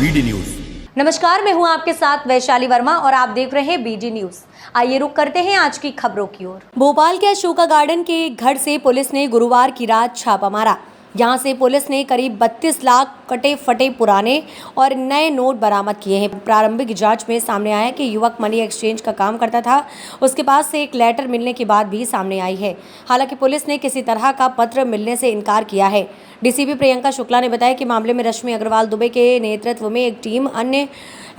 BD news. नमस्कार, मैं हूं आपके साथ वैशाली वर्मा और आप देख रहे हैं बीडी न्यूज। आइए रुक करते हैं आज की खबरों की ओर। भोपाल के अशोका गार्डन के घर से पुलिस ने गुरुवार की रात छापा मारा। यहां से पुलिस ने करीब 32 लाख कटे फटे पुराने और नए नोट बरामद किए हैं। प्रारंभिक जांच में सामने आया कि युवक मनी एक्सचेंज का काम करता था। उसके पास से एक लेटर मिलने की बात भी सामने आई है। हालांकि पुलिस ने किसी तरह का पत्र मिलने से इनकार किया है। डीसीपी प्रियंका शुक्ला ने बताया कि मामले में रश्मि अग्रवाल दुबे के नेतृत्व में एक टीम अन्य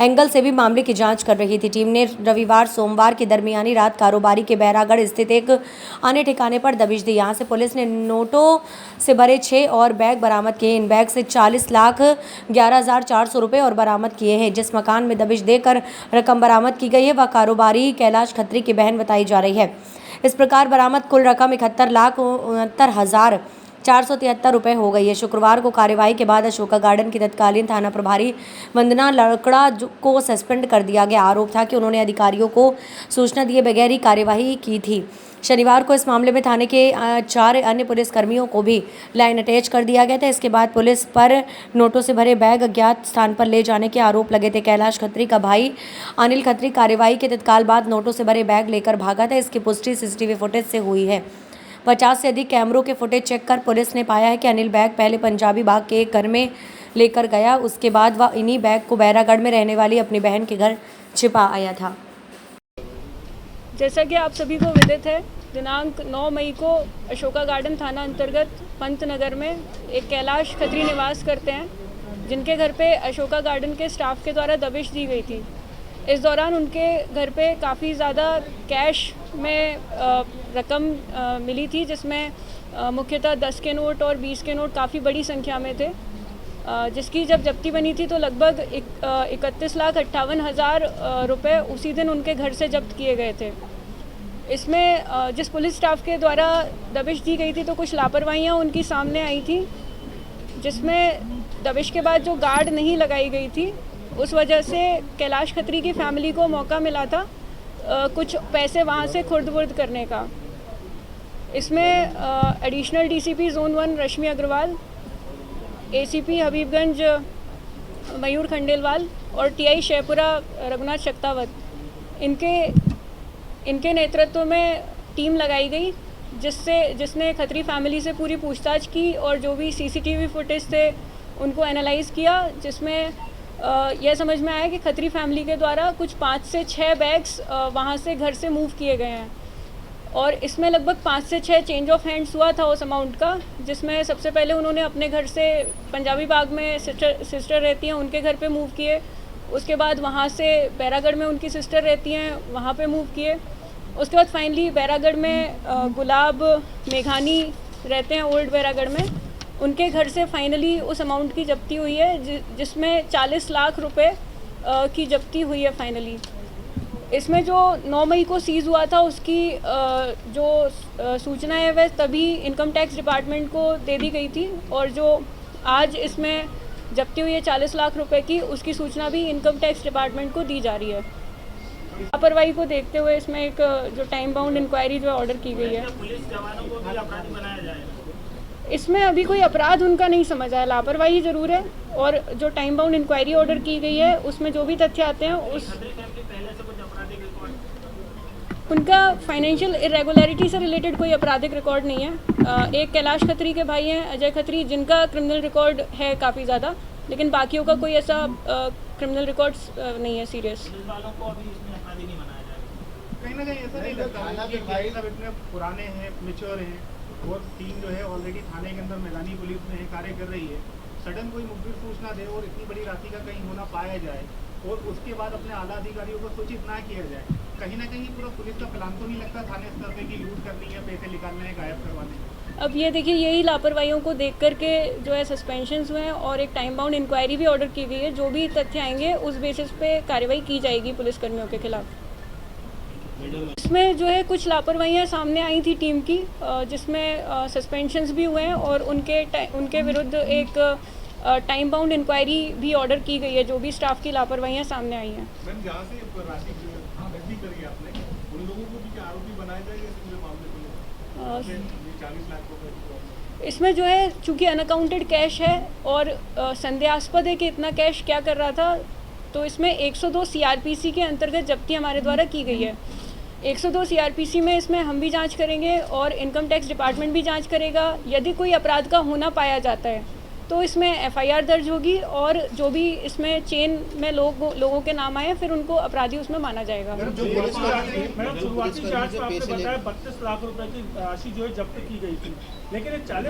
एंगल से भी मामले की जांच कर रही थी। टीम ने रविवार सोमवार की दरमियानी रात कारोबारी के बैरागढ़ स्थित एक अन्य ठिकाने पर दबिश दी। यहां से पुलिस ने नोटों से भरे 6 और बैग बरामद किए। इन बैग से 40,11,400 रुपये और बरामद किए हैं। जिस मकान में दबिश देकर रकम बरामद की गई है वह कारोबारी कैलाश खत्री की बहन बताई जा रही है। इस प्रकार बरामद कुल रकम 71,69,473 रुपये हो गई है। शुक्रवार को कार्यवाही के बाद अशोका गार्डन की तत्कालीन थाना प्रभारी वंदना लड़कड़ा को सस्पेंड कर दिया गया। आरोप था कि उन्होंने अधिकारियों को सूचना दिए बगैर ही कार्यवाही की थी। शनिवार को इस मामले में थाने के 4 अन्य पुलिसकर्मियों को भी लाइन अटैच कर दिया गया था। इसके बाद पुलिस पर नोटों से भरे बैग अज्ञात स्थान पर ले जाने के आरोप लगे थे। कैलाश खत्री का भाई अनिल खत्री कार्यवाही के तत्काल बाद नोटों से भरे बैग लेकर भागा था। इसकी पुष्टि सीसीटीवी फुटेज से हुई है। 50 से अधिक कैमरों के फुटेज चेक कर पुलिस ने पाया है कि अनिल बैग पहले पंजाबी बाग के एक घर में लेकर गया। उसके बाद वह इन्हीं बैग को बैरागढ़ में रहने वाली अपनी बहन के घर छिपा आया था। जैसा कि आप सभी को विदित है, दिनांक 9 मई को अशोका गार्डन थाना अंतर्गत पंत नगर में एक कैलाश खत्री निवास करते हैं, जिनके घर पे अशोका गार्डन के स्टाफ के द्वारा दबिश दी गई थी। इस दौरान उनके घर पे काफ़ी ज़्यादा कैश में रकम मिली थी, जिसमें मुख्यतः 10 के नोट और 20 के नोट काफ़ी बड़ी संख्या में थे, जिसकी जब जब्ती बनी थी तो लगभग 31,58,000 रुपये उसी दिन उनके घर से जब्त किए गए थे। इसमें जिस पुलिस स्टाफ के द्वारा दबिश दी गई थी तो कुछ लापरवाहियाँ उनकी सामने आई थी, जिसमें दबिश के बाद जो गार्ड नहीं लगाई गई थी उस वजह से कैलाश खत्री की फैमिली को मौका मिला था कुछ पैसे वहाँ से खुर्द-बुर्द करने का। इसमें एडिशनल डीसीपी जोन 1 रश्मि अग्रवाल, एसीपी हबीबगंज मयूर खंडेलवाल और टीआई शेपुरा रघुनाथ शक्तावत, इनके नेतृत्व में टीम लगाई गई, जिसने खत्री फैमिली से पूरी पूछताछ की और जो भी सीसीटीवी फुटेज थे उनको एनालाइज किया, जिसमें यह समझ में आया कि खत्री फैमिली के द्वारा कुछ 5 से 6 बैग्स वहाँ से घर से मूव किए गए हैं और इसमें लगभग 5 से 6 चेंज ऑफ हैंड्स हुआ था उस अमाउंट का, जिसमें सबसे पहले उन्होंने अपने घर से पंजाबी बाग में सिस्टर रहती हैं उनके घर पे मूव किए। उसके बाद वहाँ से बैरागढ़ में उनकी सिस्टर रहती हैं वहाँ पे मूव किए। उसके बाद फाइनली बैरागढ़ में गुलाब मेघानी रहते हैं ओल्ड बैरागढ़ में, उनके घर से फाइनली उस अमाउंट की जब्ती हुई है, जिसमें 40 लाख रुपए की जब्ती हुई है फाइनली। इसमें जो 9 मई को सीज़ हुआ था उसकी जो सूचना है वह तभी इनकम टैक्स डिपार्टमेंट को दे दी गई थी और जो आज इसमें जब्ती हुई है 40 लाख रुपए की, उसकी सूचना भी इनकम टैक्स डिपार्टमेंट को दी जा रही है। लापरवाही को देखते हुए इसमें एक जो टाइम बाउंड इंक्वायरी जो ऑर्डर की गई है। पुलिस जवानों को भी अपराधी बनाया जाएगा। इसमें अभी कोई अपराध उनका नहीं समझा है, लापरवाही ज़रूर है और जो टाइम बाउंड इंक्वायरी ऑर्डर की गई है उसमें जो भी तथ्य आते हैं उनका फाइनेंशियल इरेगुलरिटी से रिलेटेड कोई आपराधिक रिकॉर्ड नहीं है। एक कैलाश खत्री के भाई हैं अजय खत्री, जिनका क्रिमिनल रिकॉर्ड है काफ़ी ज़्यादा, लेकिन बाकियों का कोई ऐसा क्रिमिनल रिकॉर्ड नहीं है सीरियस। कहीं ना कहीं ऐसा नहीं लगता कि भाई सब इतने पुराने हैं, मैच्योर हैं और टीम जो है ऑलरेडी थाने के अंदर मैदानी पुलिस में कार्य कर रही है, सडन कोई मुखबिर सूचना दे और इतनी बड़ी राशि का कहीं होना पाया जाए और उसके बाद अपने आला अधिकारियों को सूचित ना किया जाए, कहीं ना कहीं पूरा पुलिस का प्लान तो नहीं लगता थाने स्तर पे कि लूट करनी है, पैसे निकालने हैं, गायब करवाने हैं। अब ये देखिए, यही लापरवाहियों को देख करके जो है सस्पेंशंस हुए हैं और एक टाइम बाउंड इंक्वायरी भी ऑर्डर की गई है। जो भी तथ्य आएंगे उस बेसिस पे कार्रवाई की जाएगी पुलिसकर्मियों के खिलाफ। इसमें जो है कुछ लापरवाहियाँ सामने आई थी टीम की, जिसमें सस्पेंशंस भी हुए हैं और उनके विरुद्ध एक टाइम बाउंड इंक्वायरी भी ऑर्डर की गई है, जो भी स्टाफ की लापरवाहियाँ सामने आई हैं। इसमें जो है चूँकि अनअकाउंटेड कैश है और संदेहास्पद है कि इतना कैश क्या कर रहा था, तो इसमें 102 सीआरपीसी के अंतर्गत जब्ती हमारे द्वारा की गई है। 102 सीआरपीसी में इसमें हम भी जांच करेंगे और इनकम टैक्स डिपार्टमेंट भी जांच करेगा। यदि कोई अपराध का होना पाया जाता है तो इसमें एफआईआर दर्ज होगी और जो भी इसमें चेन में लोगों के नाम आए फिर उनको अपराधी उसमें माना जाएगा। मैडम शुरुआती जांच में आपने बताया 32 लाख रुपए की राशि जो है जब्त की गई थी, लेकिन 40